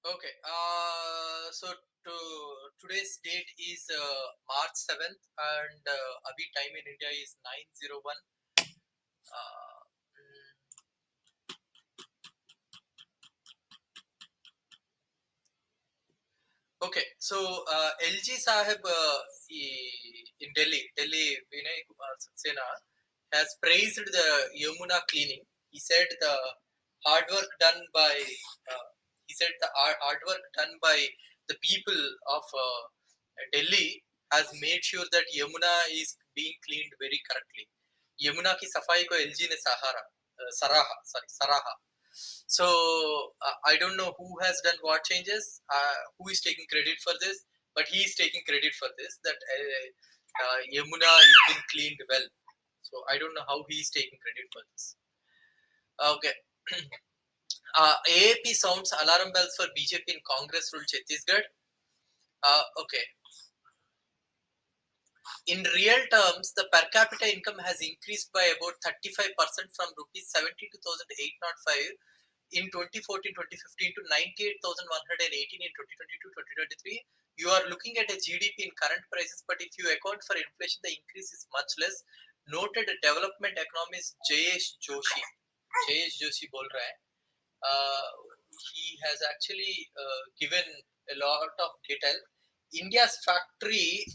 Okay. So to, today's date is March 7th, and Abhi time in India is 9:01. Uh, mm, okay. So LG Sahib in Delhi, Vinay Kumar Saxena has praised the Yamuna cleaning. He said the hard work done by uh, hard work done by the people of Delhi has made sure that Yamuna is being cleaned very correctly. Yamuna की सफाई को LG ने सराहा. So I don't know who has done what changes, who is taking credit for this, but he is taking credit for this, that Yamuna is been cleaned well. So I don't know how he is taking credit for this. Okay. AAP sounds alarm bells for BJP in Congress ruled Chhattisgarh. Okay. In real terms, the per capita income has increased by about 35% from rupees 72,805 in 2014-2015 to 98,118 in 2022-2023. You are looking at a GDP in current prices, but if you account for inflation, the increase is much less. Noted development economist Jayesh Joshi बोल रहा है. He has actually given a lot of detail. India's factory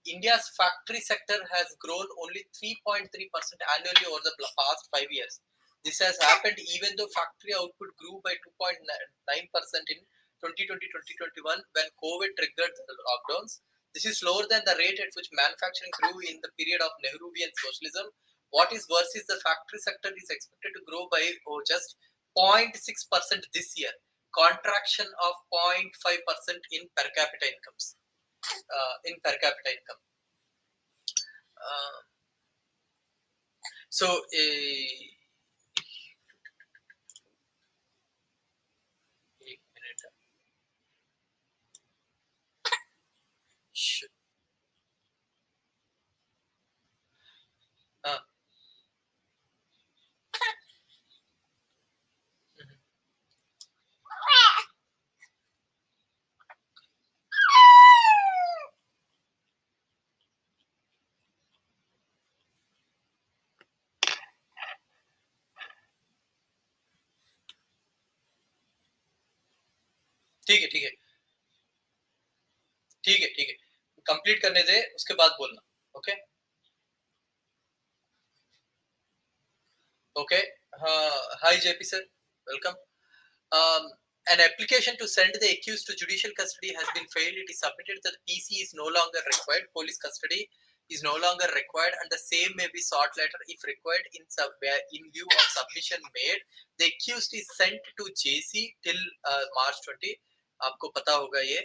India's factory sector has grown only 3.3% annually over the past 5 years. This has happened even though factory output grew by 2.9% in 2020-2021 when COVID triggered the lockdowns. This is lower than the rate at which manufacturing grew in the period of Nehruvian socialism. What is worse is the factory sector is expected to grow by just 0.6% this year, contraction of 0.5% in per capita incomes. In per capita income. Uh, so, एक minute. श- हाँ, हम्म, ठीक है, ठीक है, ठीक है, ठीक है. कंप्लीट करने दे, उसके बाद बोलना. Okay. Okay. Hi JP sir, welcome. Um, an application to send the accused to judicial custody has been failed. It is submitted that the PC is no longer required. Police custody is no longer required, and the same may be sought later if required in view of submission made. The accused is sent to JC till March 20. आपको पता होगा ये,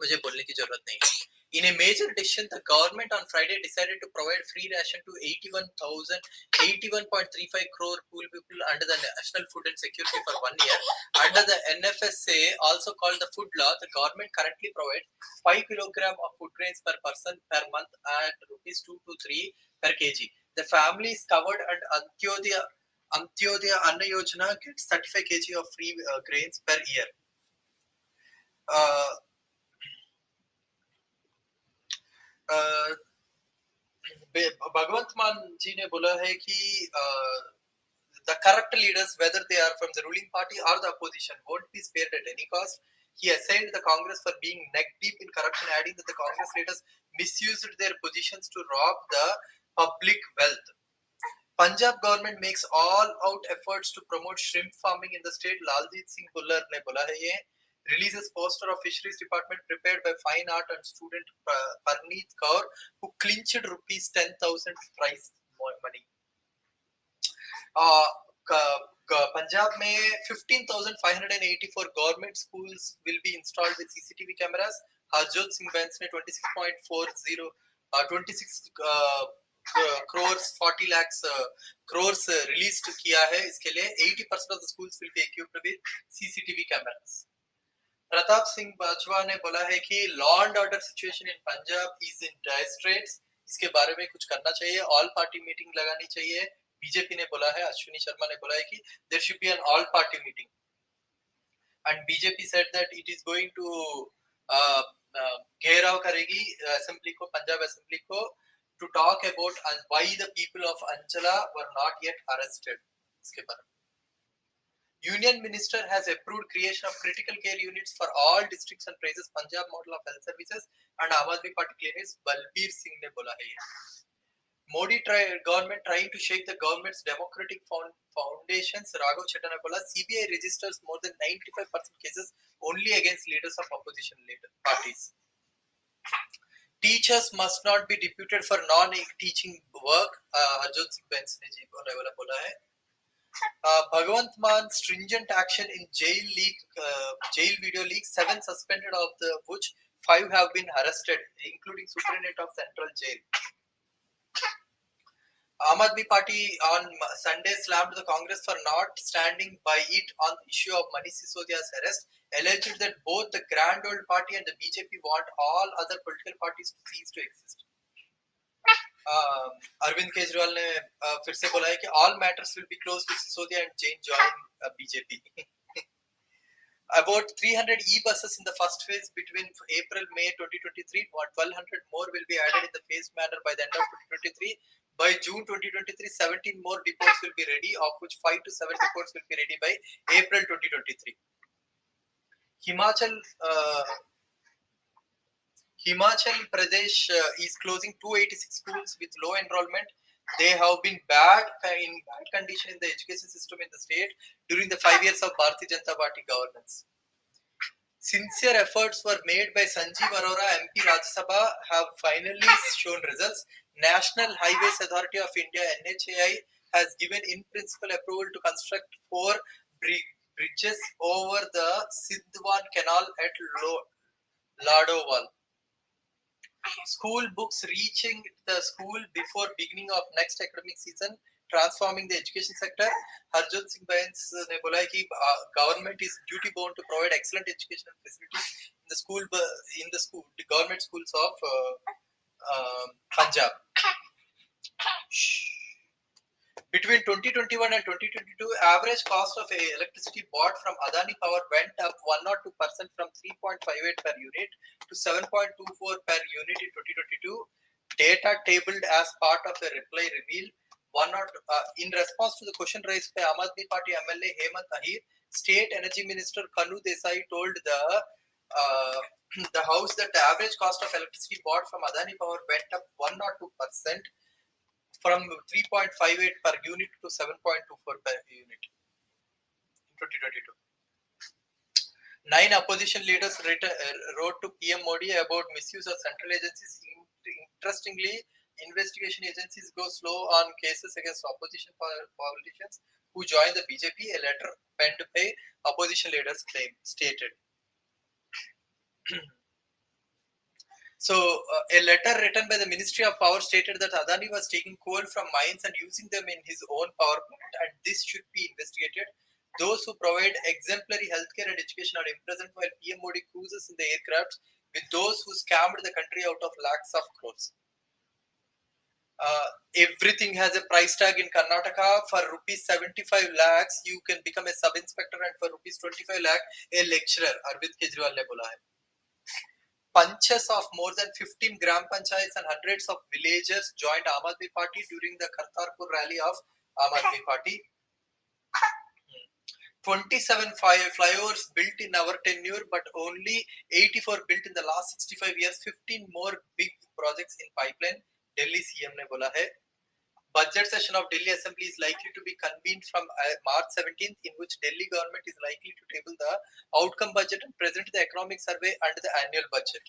मुझे बोलने की जरूरत नहीं है. In a major decision, the government on Friday decided to provide free ration to 81.35 crore poor people under the National Food and Security for 1 year. Under the NFSA, also called the food law, the government currently provides 5 kilogram of food grains per person per month at rupees 2 to 3 per kg. The family is covered and Antyodaya Anna Yojana gets 35 kg of free grains per year. Uh, uh, भगवंत मान जी ने बोला है कि the corrupt leaders, whether they are from the ruling party or the opposition, won't be spared at any cost. He assailed the Congress for being neck deep in corruption, adding that the Congress leaders misused their positions to rob the public wealth. Punjab government makes all-out efforts to promote shrimp farming in the state. Laljeet Singh Bhullar ने बोला है ये. Releases poster of Fisheries Department prepared by fine art and student Parneet Kaur, who clinched rupees 10,000 prize money. Punjab में 15,584 government schools will be installed with CCTV cameras. Harjot Singh Bains ने 26 crores 40 lakhs crores release किया है. इसके लिए 80% of the schools will be equipped with CCTV cameras. Pratap Singh Bajwa ने बोला है कि law and order situation in Punjab is in dire straits. इसके बारे में कुछ करना चाहिए. ऑल पार्टी मीटिंग लगानी चाहिए. बीजेपी ने बोला है, अश्विनी शर्मा ने बोला है कि there should be an all party meeting. And BJP said that it is going to uh, घेराव करेगी assembly को, Punjab assembly को, to talk about why the people of Anchala were not yet arrested. इसके बारे में Union Minister has approved creation of critical care units for all districts and praises Punjab model of health services, and Aam Aadmi Party claimants Balbir Singh ने बोला है ये. Modi government trying to shake the government's democratic foundations. Raghav Chetana bola CBI registers more than 95% cases only against leaders of opposition parties. Teachers must not be deputed for non-teaching work. Arjun Singh Bens ने जी बोला है. Bhagwant Mann stringent action in jail video leak. 7 suspended, of which 5 have been arrested, including superintendent of Central Jail. Aam Aadmi Party on Sunday slammed the Congress for not standing by it on the issue of Manish Sisodia's arrest, alleged that both the Grand Old Party and the BJP want all other political parties to cease to exist. Arvind Kejriwal ने फिर से बोला है कि all matters will be closed to Sisodia and Jain join BJP. About 300 e-buses in the first phase between April-May 2023. 1,200 more will be added in the phased manner by the end of 2023. By June 2023, 17 more depots will be ready, of which 5 to 7 depots will be ready by April 2023. Himachal Pradesh is closing 286 schools with low enrollment. They have been in bad condition in the education system in the state during the 5 years of Bharatiya Janata Party governance. Sincere efforts were made by Sanjeev Arora, MP Rajya Sabha, have finally shown results. National Highways Authority of India (NHAI) has given in principle approval to construct 4 bridges over the Sindhwan Canal at Ladowal. School books reaching the school before beginning of next academic season, transforming the education sector. Harjot Singh Bains ने बोला है कि government is duty bound to provide excellent educational facilities in the government schools of Punjab. Between 2021 and 2022, average cost of electricity bought from Adani Power went up 102% from 3.58 per unit to 7.24 per unit in 2022. Data tabled as part of a reply revealed in response to the question raised by Aam Aadmi Party MLA Hemant Ahir, State Energy Minister Kanu Desai told the House that the average cost of electricity bought from Adani Power went up 102% from 3.58 per unit to 7.24 per unit in 2022. 9 opposition leaders wrote to PM Modi about misuse of central agencies. Interestingly, investigation agencies go slow on cases against opposition politicians who joined the BJP. A letter penned by opposition leaders stated. So, a letter written by the Ministry of Power stated that Adani was taking coal from mines and using them in his own power plant, and this should be investigated. Those who provide exemplary healthcare and education are imprisoned while PM Modi cruises in the aircraft with those who scammed the country out of lakhs of crores. Everything has a price tag in Karnataka. For rupees 75 lakhs, you can become a sub-inspector, and for rupees 25 lakh, a lecturer. Arvind Kejriwal ne bola hai. Punches of more than 15 gram panchayats and hundreds of villagers joined Aam Aadmi Party during the Kartarpur rally of Aam Aadmi Party. 27 flyovers built in our tenure, but only 84 built in the last 65 years. 15 more big projects in pipeline. Delhi CM ne bola hai. Budget session of Delhi Assembly is likely to be convened from March 17th, in which Delhi government is likely to table the outcome budget and present the economic survey and the annual budget.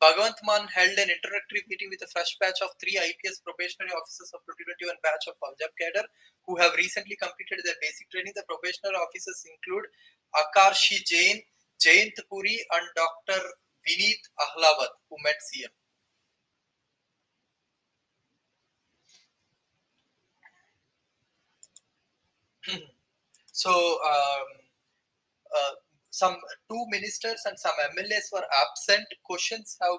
Bhagwant Mann held an introductory meeting with a fresh batch of 3 IPS probationary officers of 2021 batch of Punjab cadre who have recently completed their basic training. The probationary officers include Akarshi Jain, Jayant Puri and Dr. Vineet Ahlawat, who met CM. So, some 2 ministers and some MLAs were absent. Questions have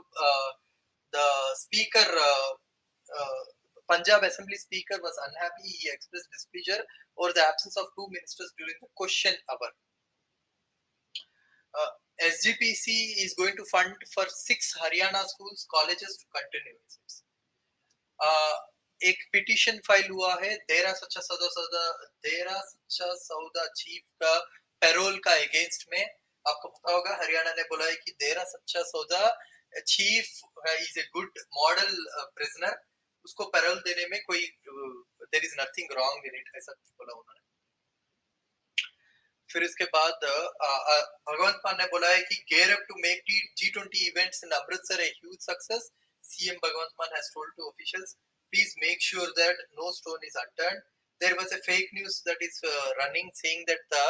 the speaker Punjab Assembly Speaker was unhappy. He expressed displeasure over the absence of two ministers during the question hour. SGPC is going to fund for 6 Haryana schools, colleges to continue. एक petition file हुआ है देरा सच्चा chief का payroll का against में. आपको पता होगा हरियाणा ने बोला है कि Dera Sacha Sauda chief is a good model prisoner, उसको पैरोल देने में कोई there is nothing wrong in it, ऐसा बोला उन्होंने. फिर इसके बाद भगवंत मान ने बोला है कि gear up to make G20 events in Amritsar a huge success. CM Bhagwant Mann has told to officials, please make sure that no stone is unturned. There was a fake news that is running saying that the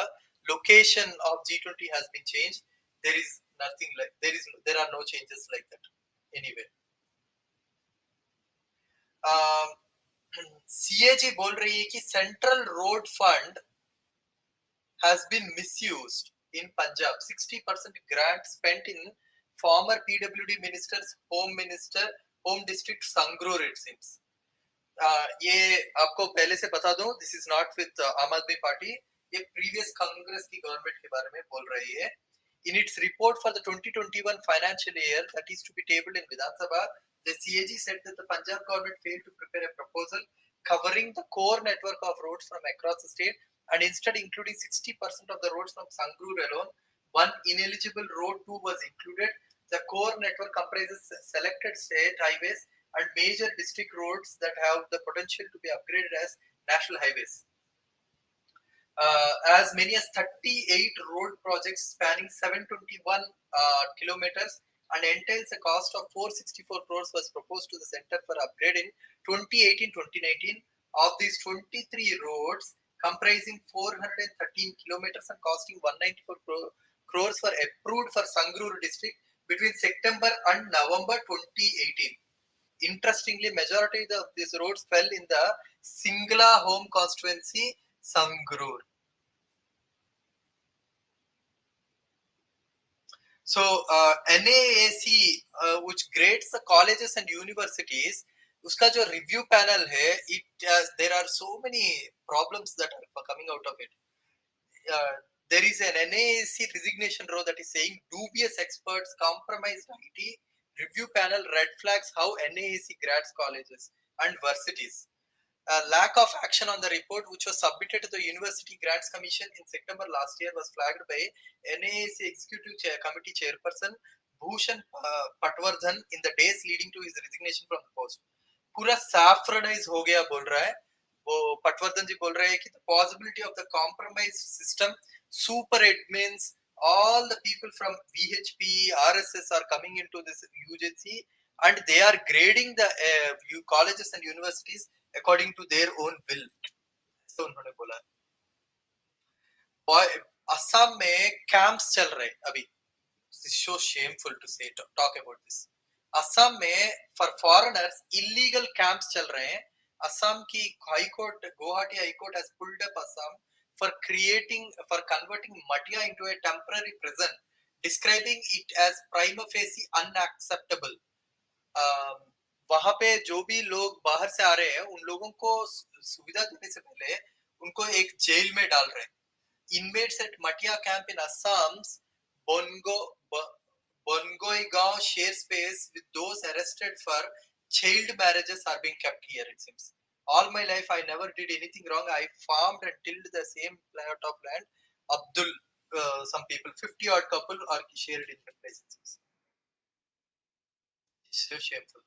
location of G20 has been changed. There is nothing like there are no changes like that anyway. CAG बोल रही है कि central road fund has been misused in Punjab. 60% grant spent in former PWD minister's home district Sangrur, it seems. ये आपको पहले से बता दूं, this is not with आम आदमी पार्टी, ये previous कांग्रेस की गवर्नमेंट के बारे में बोल रही है. In its report for the 2021 financial year that is to be tabled in Vidhan Sabha, the CAG said that the Punjab government failed to prepare a proposal covering the core network of roads from across the state and instead including 60% of the roads from Sangrur alone. One ineligible road too was included. The core network comprises selected state highways and major district roads that have the potential to be upgraded as national highways. As many as 38 road projects spanning 721 kilometers and entails a cost of 464 crores was proposed to the Centre for Upgrade in 2018-2019. Of these, 23 roads comprising 413 kilometers and costing 194 crores were approved for Sangrur district between September and November 2018. Interestingly, majority of these roads fell in the Singla home constituency, Sangrur. So NAAC, which grades the colleges and universities, उसका जो review panel है, there are so many problems that are coming out of it. There is an NAAC resignation row that is saying dubious experts, compromised IT, review panel red flags how NAAC grades colleges and universities. Lack of action on the report, which was submitted to the University Grants Commission in September last year, was flagged by NAAC Executive Committee Chairperson Bhushan Patwardhan in the days leading to his resignation from the post. पूरा saffronize हो गया बोल रहा है वो. पटवर्धन जी बोल रहे हैं कि the possibility of the compromised system, super admins, all the people from VHP, RSS are coming into this UGC and they are grading the colleges and universities according to their own will. तो उन्होंने बोला. असम में camps चल रहे अभी. It's so shameful to say talk about this. Assam में for foreigners illegal camps चल रहे हैं. असम की high court, Guwahati high court has pulled up Assam for converting Matia into a temporary prison, describing it as prima facie unacceptable. वहां पे जो भी लोग बाहर से आ रहे हैं उन लोगों को सुविधा देने से पहले उनको एक जेल में डाल रहे हैं. Inmates at Matia camp in Assam's Bongoigaon share space with those arrested for child marriages are being kept here, it seems. All my life I never did anything wrong. I farmed and tilled the same plot of land. Abdul, some people, 50 odd couple are shared in different places. It's so shameful.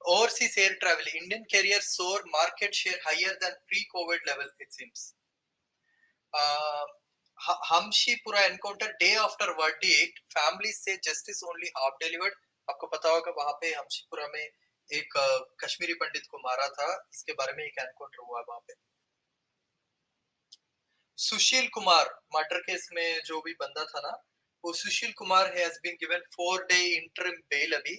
Overseas air travel, Indian carriers soar market share higher than pre-COVID level, it seems. Hamshipura encounter day after verdict, families say justice only half delivered. आपको पता होगा वहां पे हमशीपुरा में एक कश्मीरी पंडित को मारा था, इसके बारे में एक एनकाउंटर हुआ वहां पे. सुशील कुमार मर्डर केस में जो भी बंदा था ना, वो Sushil Kumar has been given 4-day interim bail अभी.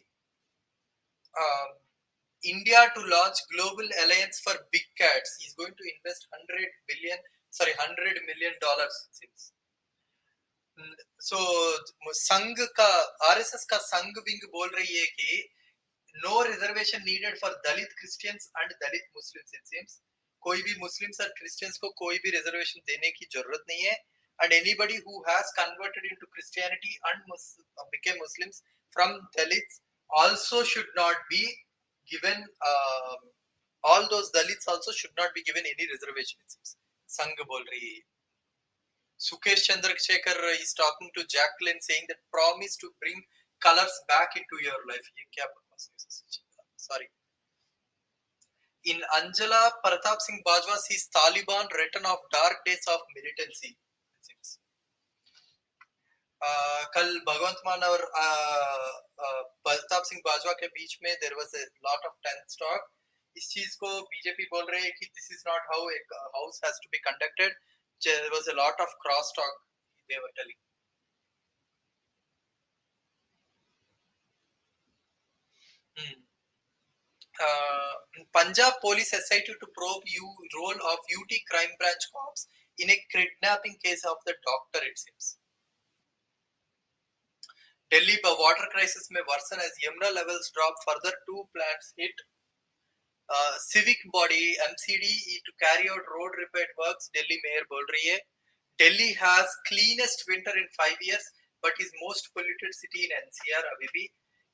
India to launch global alliance for big cats. He is going to invest $100 million since. So संघ का RSS का संघ विंग बोल रही है कि no reservation needed for Dalit Christians and Dalit Muslims it seems कोई भी मुस्लिम्स और क्रिश्चियंस को कोई भी रिजर्वेशन देने की जरूरत नहीं है and anybody who has converted into Christianity and became Muslims from Dalits also should not be given all those Dalits also should not be given any reservation संघ बोल रही है Sukesh Chandrasekhar is talking to Jacqueline saying that promise to bring colors back into your life ये क्या बकवास है sorry in Anjala Pratap Singh Bajwa sees Taliban return of dark days of militancy कल भगवंत मान और प्रताप सिंह बाजवा के बीच में there was a lot of tense talk इस चीज को बीजेपी बोल रहे हैं कि this is not how a house has to be conducted there was a lot of cross talk they were telling Punjab police SIT to probe role of UT crime branch cops in a kidnapping case of the doctor it seems Delhi water crisis may worsen as Yamuna levels drop further two plants hit civic body MCD to carry out road repair works Delhi Mayor बोल रही है Delhi has cleanest winter in 5 years but is most polluted city in NCR अभी भी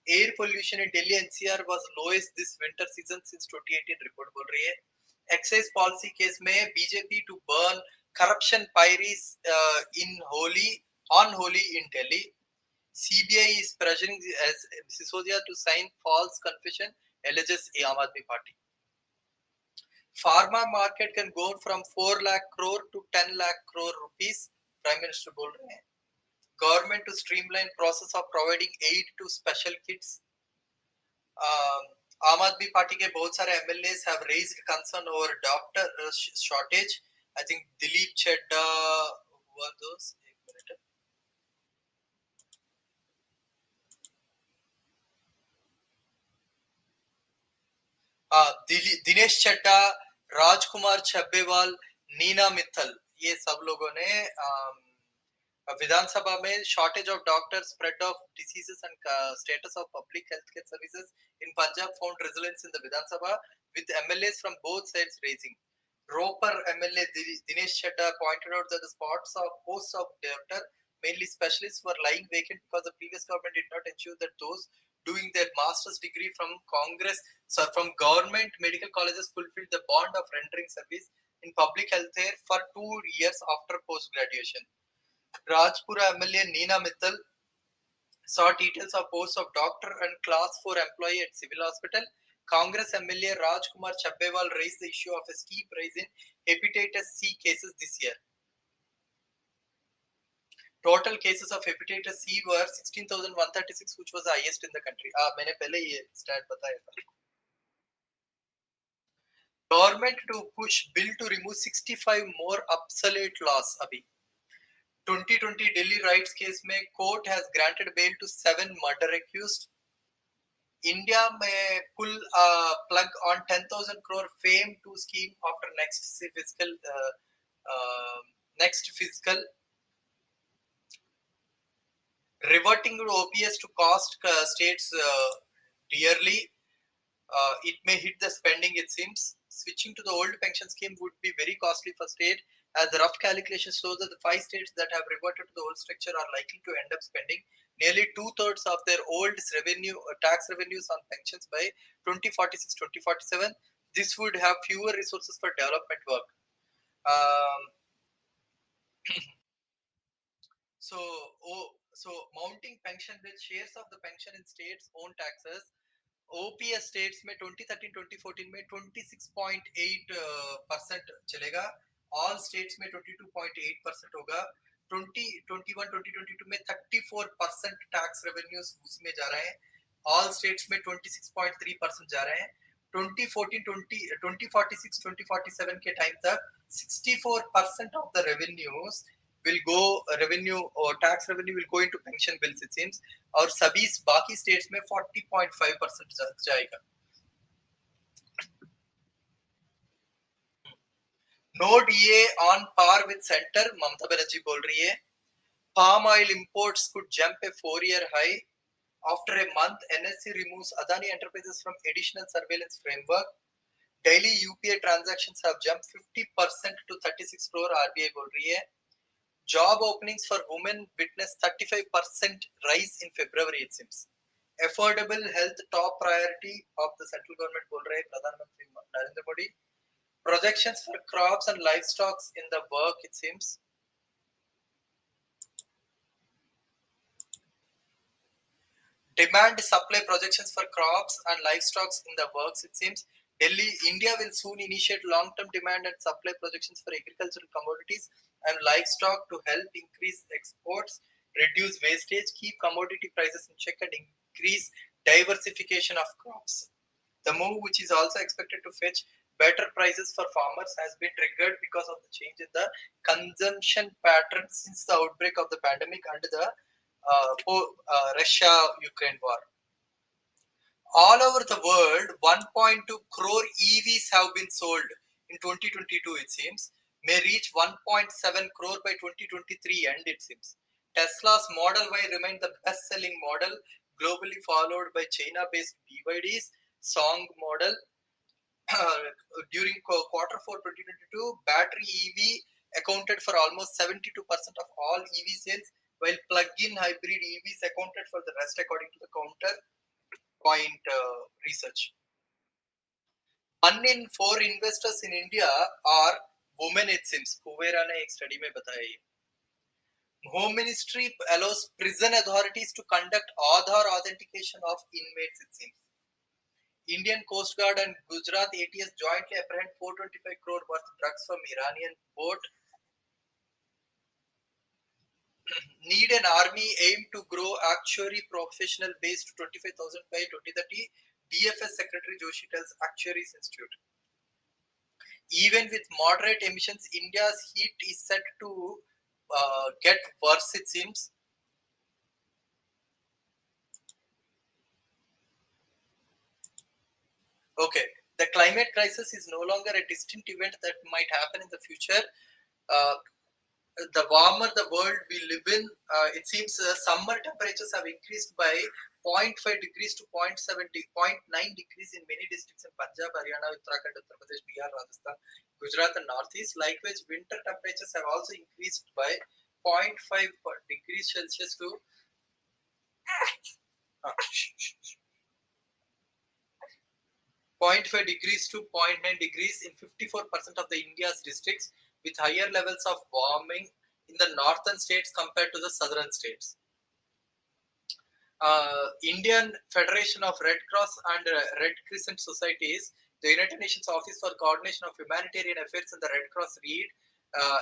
air pollution in Delhi NCR was lowest this winter season since 2018 report बोल रही है excise policy case में BJP to burn corruption pyries in Holi on Holi in Delhi CBI is pressuring as Sisodia to sign false confession alleges Aam Aadmi Party Pharma market can go from 4 lakh crore to 10 lakh crore rupees prime minister बोल रहे हैं government to streamline process of providing aid to special kids आम आदमी party के बहुत सारे MLAs have raised concern over doctor shortage I think Dilip Chedda were those एक minute Dinesh चड्डा राजकुमार छब्बेवाल नीना मित्तल ये सब लोगों ने विधानसभा में shortage of doctors spread of diseases and status of public healthcare services in Punjab found resilience in the Vidhan Sabha with MLAs from both sides raising Roper MLA Dinesh Chedda pointed out that the spots of posts of doctor mainly specialists were lying vacant because the previous government did not ensure that those doing their master's degree from Congress from government medical colleges fulfilled the bond of rendering service in public health care for 2 years after post graduation. Rajpura MLA Neena Mittal saw details of posts of doctor and class 4 employee at civil hospital. Congress MLA Rajkumar Chabbewal raised the issue of a steep rise in hepatitis C cases this year. Total cases of hepatitis C were 16,136, which was the highest in the country. मैंने पहले ये stat बताया था. Government to push bill to remove 65 more obsolete laws. अभी 2020 Delhi riots case में court has granted bail to 7 murder accused. India may pull plug on 10,000 crore fame to scheme after next fiscal reverting to OPS to cost states dearly. It may hit the spending it seems. Switching to the old pension scheme would be very costly for state as the rough calculation shows that the 5 states that have reverted to the old structure are likely to end up spending nearly 2/3 of their old revenue tax revenues on pensions by 2046-2047. This would have fewer resources for development work. Um, so mounting pension with shares of the pension in states own taxes OPS states में 2013-2014 में 26.8% चलेगा all states में 22.8% होगा 2021-2022 में 34% tax revenues उसमें जा रहे हैं all states में 26.3% जा रहे हैं 2046-2047 के टाइम तक 64% of the revenues will go revenue or tax revenue will go into pension bills it seems और सभी बाकी स्टेट्स में 40.5% जाएगा no DA on par with centre Mamata Banerjee बोल रही है palm oil imports could jump a 4-year high After a month, NSE removes Adani Enterprises from additional surveillance framework. Daily UPI transactions have jumped 50% to 36 crore, RBI बोल रही है. Job openings for women witnessed 35% rise in February, it seems. Affordable health top priority of the central government, बोल रहे प्रधानमंत्री Narendra Modi. Projections for crops and livestock in the work, it seems. Demand supply projections for crops and livestock in the works, it seems. India will soon initiate long-term demand and supply projections for agricultural commodities and livestock to help increase exports, reduce wastage, keep commodity prices in check, and increase diversification of crops. The move, which is also expected to fetch better prices for farmers, has been triggered because of the change in the consumption pattern since the outbreak of the pandemic and the Russia-Ukraine war. All over the world, 1.2 crore EVs have been sold in 2022, it seems, may reach 1.7 crore by 2023 end, it seems. Tesla's Model Y remained the best-selling model globally, followed by China-based BYD's Song model. During quarter 4 2022, battery EV accounted for almost 72% of all EV sales, while plug-in hybrid EVs accounted for the rest, according to the Counterpoint research. 1 in 4 investors in India are women, it seems. Kuvera ने एक study में बताया ये. Home Ministry allows prison authorities to conduct Aadhaar authentication of inmates, it seems. Indian Coast Guard and Gujarat ATS jointly apprehend 425 crore worth drugs from Iranian boat. Need an army aim to grow actuary professional base to 25,000 by 2030. DFS Secretary Joshi tells Actuaries Institute. Even with moderate emissions, India's heat is set to get worse, it seems. Okay, the climate crisis is no longer a distant event that might happen in the future. The warmer the world we live in, it seems summer temperatures have increased by 0.5 degrees to 0.9 degrees in many districts in Punjab, Haryana, Uttarakhand, Uttar Pradesh, Bihar, Rajasthan, Gujarat, and Northeast. Likewise, winter temperatures have also increased by 0.5 degrees Celsius to 0.5 degrees to 0.9 degrees in 54% of the India's districts, with higher levels of warming in the northern states compared to the southern states. Indian Federation of Red Cross and Red Crescent Societies, the United Nations Office for Coordination of Humanitarian Affairs and the Red Cross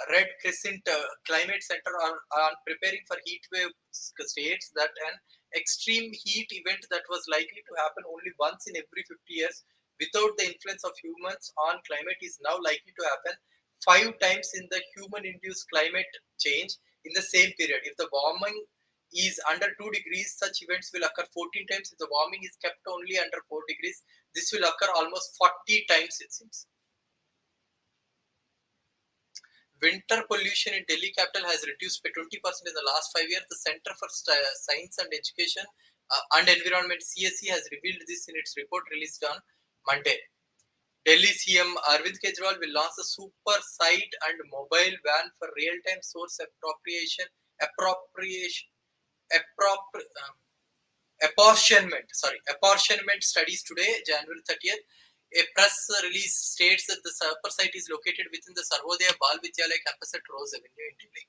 Red Crescent Climate Center on preparing for heat wave states that an extreme heat event that was likely to happen only once in every 50 years without the influence of humans on climate is now likely to happen 5 times in the human-induced climate change in the same period. If the warming is under 2 degrees, such events will occur 14 times. If the warming is kept only under 4 degrees, this will occur almost 40 times, it seems. Winter pollution in Delhi capital has reduced by 20% in the last 5 years. The Center for Science and Education and Environment, CSE, has revealed this in its report released on Monday. Delhi CM Arvind Kejriwal will launch a super site and mobile van for real-time source apportionment studies today, January 30th. A press release states that the super site is located within the Sarvodaya Bal Vidyalaya campus at Rose Avenue in Delhi.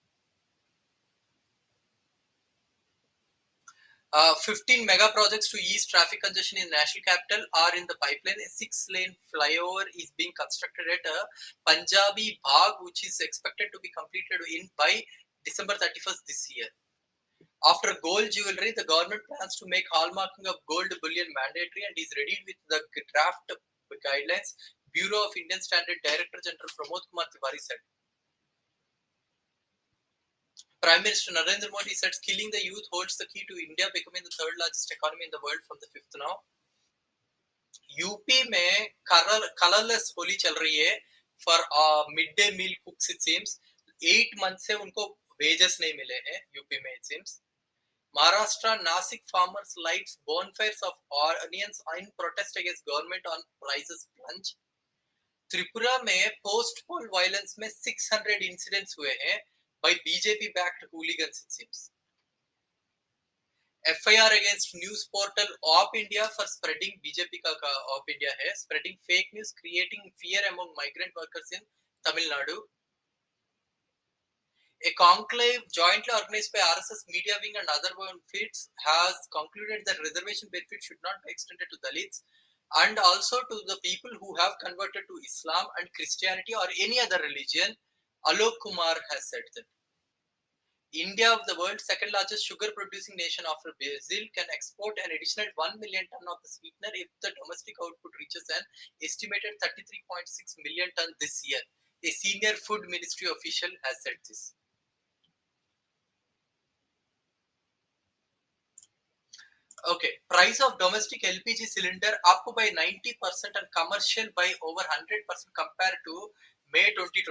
15 mega projects to ease traffic congestion in the national capital are in the pipeline. A 6-lane flyover is being constructed at Punjabi Bagh, which is expected to be completed by December 31st this year. After gold jewelry, the government plans to make hallmarking of gold bullion mandatory and is ready with the draft guidelines. Bureau of Indian Standard Director General Pramod Kumar Tiwari said. Prime Minister Narendra Modi said skilling the youth holds the key to India becoming the third largest economy in the world from the fifth now. UP में colourless Holi चल रही है for mid day meal cooks, it seems 8 month से उनको wages नहीं मिले हैं UP में, it seems. Maharashtra Nasik farmers lights bonfires of onions in protest against government on prices plunge. Tripura में पोस्ट पोल वायलेंस में 600 इंसिडेंट्स हुए हैं by BJP backed hooligans it seems. FIR against news portal Op India for spreading BJP का Op India है spreading fake news creating fear among migrant workers in Tamil Nadu. A conclave jointly organized by RSS Media Wing and other benefits has concluded that reservation benefits should not be extended to Dalits and also to the people who have converted to Islam and Christianity or any other religion. Alok Kumar has said that. India, of the world's second largest sugar producing nation after Brazil, can export an additional 1 million ton of the sweetener if the domestic output reaches an estimated 33.6 million ton this year. A senior food ministry official has said this. Okay, price of domestic LPG cylinder up by 90% and commercial by over 100% compared to May 2020.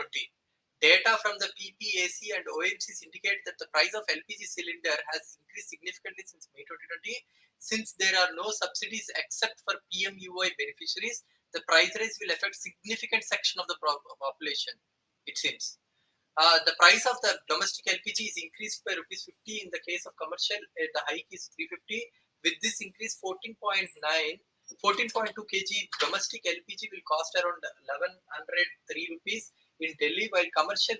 Data from the PPAC and OMCs indicate that the price of LPG cylinder has increased significantly since May 2020. Since there are no subsidies except for PMUY beneficiaries, the price rise will affect significant section of the population, it seems. The price of the domestic LPG is increased by rupees 50 in the case of commercial. The hike is 350. With this increase, 14.2 kg domestic LPG will cost around 1103 rupees in Delhi, while commercial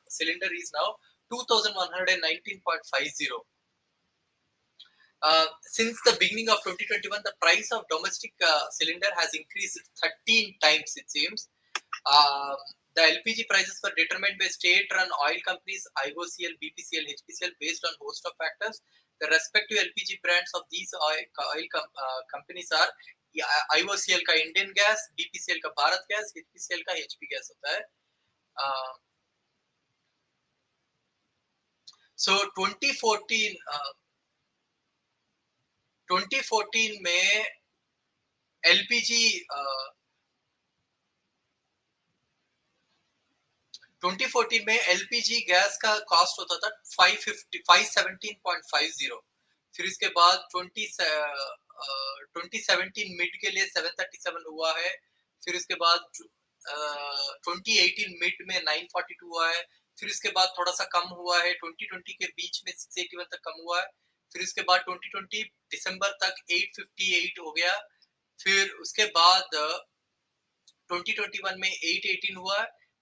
cylinder is now 2119.50. Since the beginning of 2021, the price of domestic cylinder has increased 13 times, it seems. The LPG prices were determined by state-run oil companies IOCL, BPCL, HPCL based on host of factors. The respective LPG brands of these oil companies are IOCL का Indian Gas, BPCL का Bharat Gas, HPCL का HP Gas होता है. So 2014 में LPG 2014 में LPG gas का cost होता था 517.50. फिर इसके बाद 2017 मिड के लिए 737 हुआ है. फिर इसके बाद 2018 मिड में 942 हुआ है. फिर इसके बाद थोड़ा सा कम हुआ है. 2020 के बीच में 681 तक कम हुआ है. फिर इसके बाद 2020 दिसंबर तक 858 हो गया. फिर उसके बाद 2021 में 818 हुआ.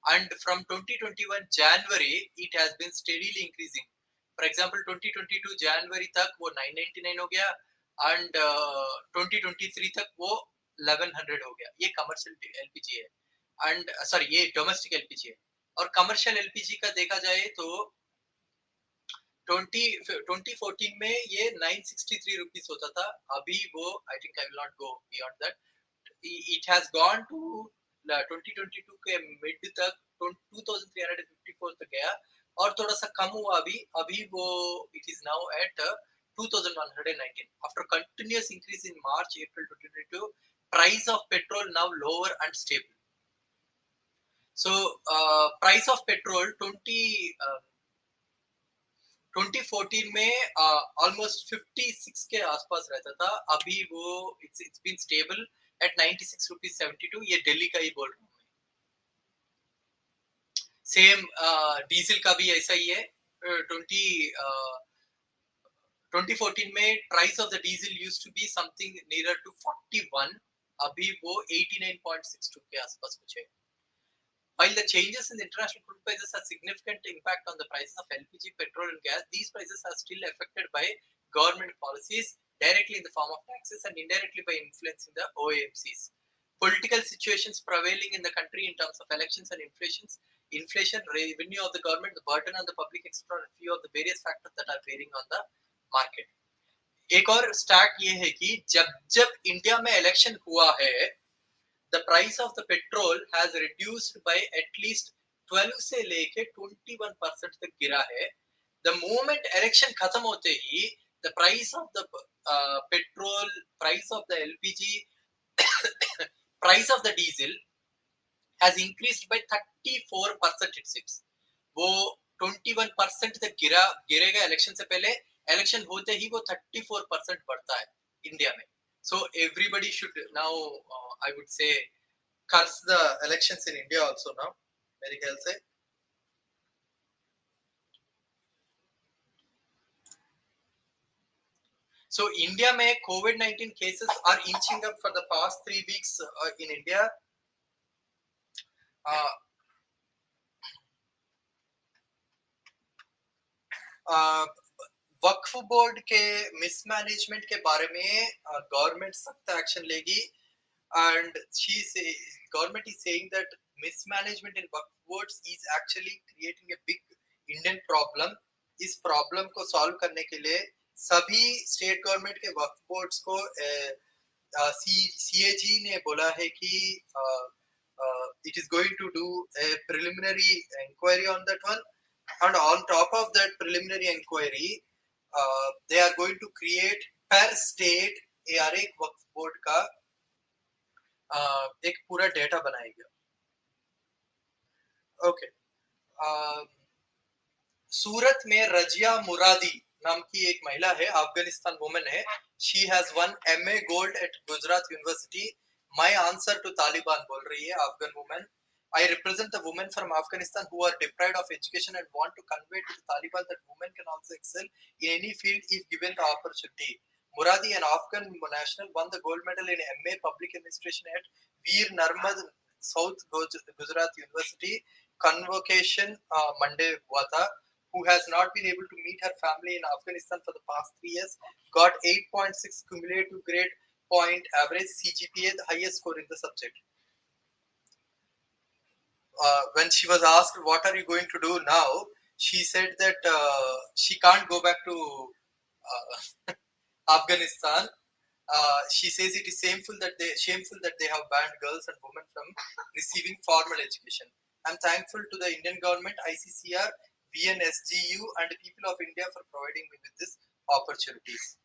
And from 2021 January it has been steadily increasing. For example 2022 January तक वो 999 हो गया and 2023 तक वो 1100 हो गया. ये commercial LPG है and sorry ये domestic LPG है. और commercial LPG का देखा जाए तो 2014 में ये 963 rupees होता था. अभी वो I think I will not go beyond that. It has gone to 2022 के मिड तक 2354 तक गया और थोड़ा सा कम हुआ. अभी वो it is now at 2119 after continuous increase in March April 2022. Price of petrol now lower and stable. So price of petrol 2014 में almost 56 के आसपास रहता था. अभी वो it's been stable at 96 rupees 72. ये दिल्ली का ही बोल रहा हूँ. सेम डीजल का भी ऐसा ही है. 2014 में price of the diesel used to be something near to 41. अभी वो 89.62 के आसपास कुछ है. While the changes in the international crude prices have significant impact on the prices of LPG, petrol and gas, these prices are still affected by government policies directly in the form of taxes and indirectly by influencing the OMCs. Political situations prevailing in the country in terms of elections and inflation, revenue of the government, the burden on the public, etc. and few of the various factors that are bearing on the market. एक और stat ये है कि जब India में election हुआ है, the price of the petrol has reduced by at least 12 से लेके 21% तक गिरा है. The moment election खत्म होते ही the price of the petrol, price of the LPG, price of the diesel has increased by 34% it seems. वो 21% तक गिरेगा इलेक्शन से पहले इलेक्शन होते ही वो 34% बढ़ता है इंडिया में. So everybody should now, I would say, curse the elections in India also now. मेरे ख्याल से. So India में COVID-19 cases are inching up for the past 3 weeks in India. Uh, Waqf board के mismanagement के बारे में government सख्त action लेगी. And government is saying that mismanagement in Waqf boards is actually creating a big Indian problem. इस problem को solve करने के लिए सभी स्टेट गवर्नमेंट के वक्फ बोर्ड्स को CAG ने बोला है कि it is going to do a preliminary inquiry on that one. And on top of that preliminary inquiry, they are going to create per state हर एक वक्फ बोर्ड का एक पूरा डेटा बनाएगा. ओके. सूरत में रजिया मुरादी नाम की एक महिला है, अफगानिस्तान वुमन है. She has one MA gold at Gujarat university. My answer to Taliban बोल रही है Afghan woman. I represent the women from Afghanistan who are deprived of education and want to convey to the Taliban that women can also excel in any field if given the opportunity. Muradi, an Afghan national, won the gold medal in MA Public Administration at Veer Narmad South Gujarat University. Convocation Monday हुआ था. Who has not been able to meet her family in Afghanistan for the past 3 years, got 8.6 cumulative grade point average CGPA, the highest score in the subject. When she was asked what are you going to do now, she said that she can't go back to Afghanistan. She says it is shameful that they have banned girls and women from receiving formal education. I'm thankful to the Indian government, ICCR, VNSGU, and the people of India for providing me with these opportunities.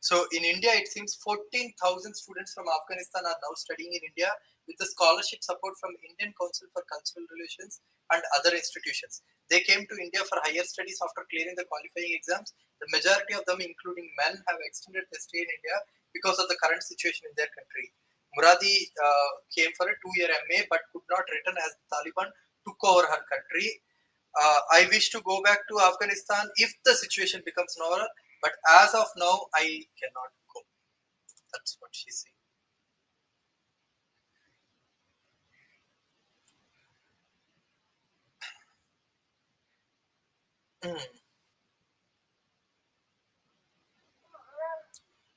So in India, it seems 14,000 students from Afghanistan are now studying in India with the scholarship support from Indian Council for Cultural Relations and other institutions. They came to India for higher studies after clearing the qualifying exams. The majority of them, including men, have extended their stay in India because of the current situation in their country. Muradi came for a 2-year MA but could not return as the Taliban took over her country. I wish to go back to Afghanistan if the situation becomes normal, but as of now, I cannot go. That's what she's saying.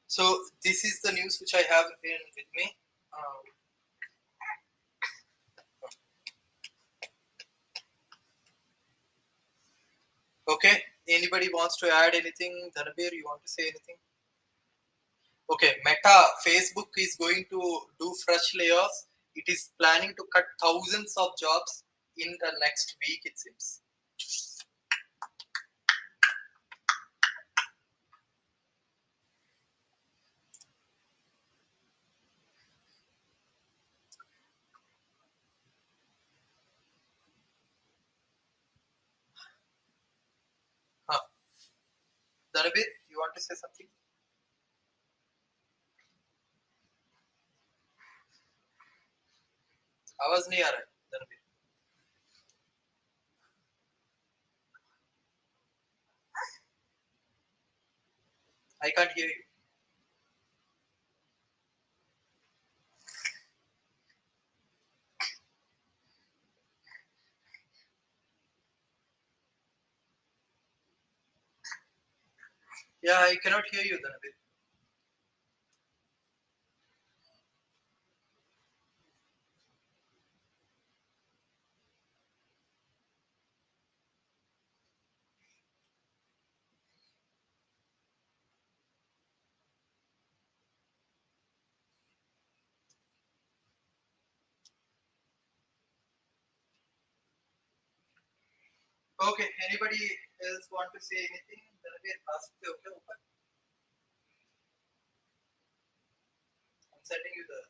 So this is the news which I have with me. Um, okay, anybody wants to add anything? Dhanabir, you want to say anything? Okay, Meta, Facebook is going to do fresh layoffs. It is planning to cut thousands of jobs in the next week, it seems. हाँ. Dhanabir, you want to say something? आवाज नहीं आ रहा है Dhanbir. I can't hear you. Yeah, I cannot hear you, Dhanbir. Okay, anybody else want to say anything? Dhanbir, ask the okay. I'm sending you the